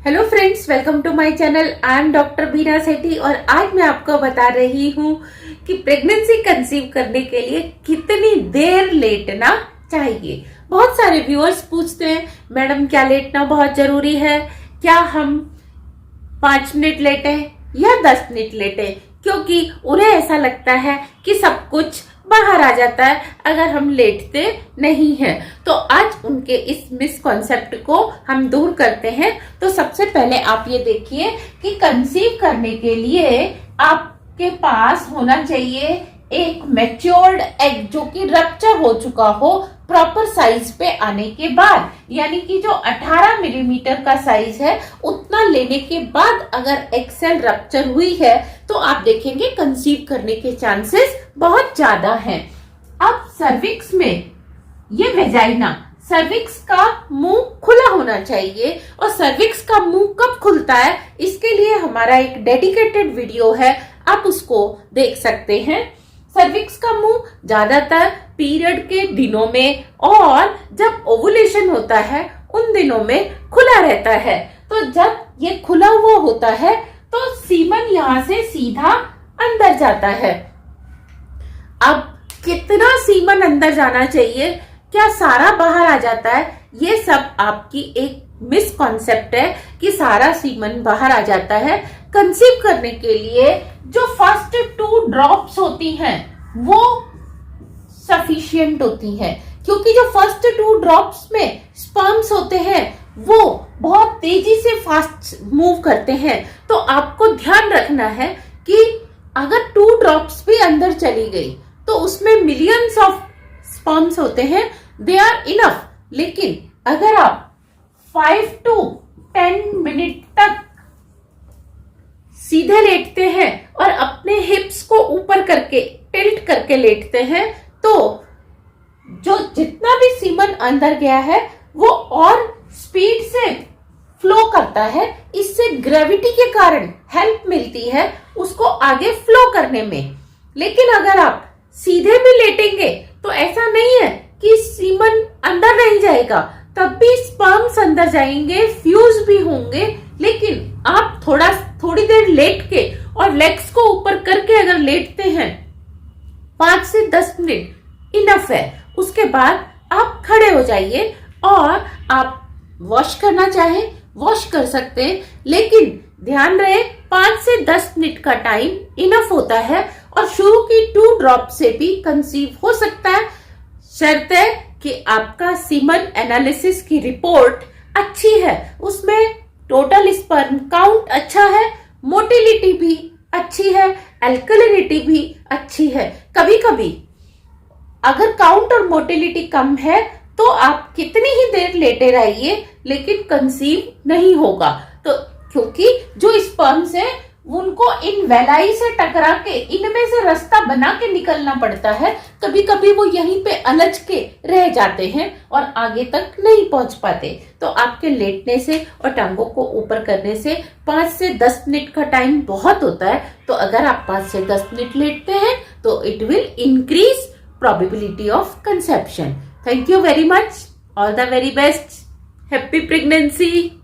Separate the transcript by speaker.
Speaker 1: Hello friends, welcome to my channel. I am doctor Bina Sethi और आज मैं आपको बता रही हूँ कि प्रेगनेंसी कंसीव करने के लिए कितनी देर लेटना चाहिए। बहुत सारे व्यूअर्स पूछते हैं, मैडम क्या लेटना बहुत जरूरी है? क्या हम 5 मिनट लेटे या 10 मिनट लेटे? क्योंकि उन्हें ऐसा लगता है कि सब कुछ बाहर आ जाता है अगर हम लेटते नहीं हैं। तो आज उनके इस मिसकॉन्सेप्ट को हम दूर करते हैं। तो सबसे पहले आप ये देखिए कि कंसीव करने के लिए आपके पास होना चाहिए एक मैच्योर्ड एग जो कि रप्चर हो चुका हो प्रॉपर साइज पे आने के बाद, यानी कि जो 18 मिलीमीटर का साइज है उतना लेने के बाद अगर एग सेल रप्चर हुई है तो आप देखेंगे कंसीव करने के चांसेस बहुत ज्यादा हैं। अब सर्विक्स में ये वेजाइना, सर्विक्स का मुंह खुला होना चाहिए और सर्विक्स का मुंह कब खुलता है इसके लिए हमारा एक डेडिकेटेड वीडियो है, आप उसको देख सकते हैं। सर्विक्स का मुंह ज्यादातर पीरियड के दिनों में और जब ओवुलेशन होता है उन दिनों में खुला रहता है। तो जब ये खुला हुआ होता है तो सीमन यहाँ से सीधा अंदर जाता है। अब कितना सीमन अंदर जाना चाहिए, क्या सारा बाहर आ जाता है? ये सब आपकी एक मिसकॉन्सेप्ट है कि सारा सीमन बाहर आ जाता है। कंसीव करने के लिए जो फर्स्ट 2 ड्रॉप्स होती हैं वो सफिशिएंट होती हैं, क्योंकि जो फर्स्ट 2 ड्रॉप्स में स्पर्म्स होते हैं वो बहुत तेजी से फास्ट मूव करते हैं। तो आपको ध्यान रखना है कि अगर 2 ड्रॉप्स भी अंदर चली गई तो उसमें मिलियंस ऑफ स्पर्म्स होते हैं, दे आर इनफ। लेकिन अगर आप 5 to 10 मिनट तक सीधे लेटते हैं और अपने हिप्स को ऊपर करके टिल्ट करके लेटते हैं तो जो जितना भी सीमन अंदर गया है वो और स्पीड से फ्लो करता है। इससे ग्रेविटी के कारण हेल्प मिलती है उसको आगे फ्लो करने में। लेकिन अगर आप सीधे भी लेटेंगे तो ऐसा नहीं है कि सीमन अंदर नहीं जाएगा, तब भी स्पर्म्स अंदर जाएंगे, फ्यूज भी होंगे। लेकिन आप थोड़ी देर लेट के और लेग्स को ऊपर करके अगर लेटते हैं 5 से 10 मिनट इनफ है। उसके बाद आप खड़े हो जाइए और आप वॉश करना चाहें वॉश कर सकते हैं, लेकिन ध्यान रहे 5 से 10 मिनट का टाइम इनफ होता है और शुरू की 2 ड्रॉप से भी कंसीव हो सकता है, शर्त है कि आपका सीमन एनालिसिस की रिपोर्ट अच्छी है, उसमें टोटल स्पर्म काउंट अच्छा है, मोटिलिटी भी अच्छी है, एल्कलिनिटी भी अच्छी है। कभी कभी अगर काउंट और मोटिलिटी कम है तो आप कितनी ही देर लेटे रहिए लेकिन कंसीव नहीं होगा। तो क्योंकि जो स्पर्म्स है उनको इन वेलाई से टकरा के इनमें से रास्ता बना के निकलना पड़ता है, कभी कभी वो यहीं पे अलझ के रह जाते हैं और आगे तक नहीं पहुंच पाते। तो आपके लेटने से और टांगों को ऊपर करने से 5 से 10 मिनट का टाइम बहुत होता है। तो अगर आप 5 से 10 मिनट लेटते हैं तो it will increase probability of conception. Thank you very much, all the very best, happy pregnancy.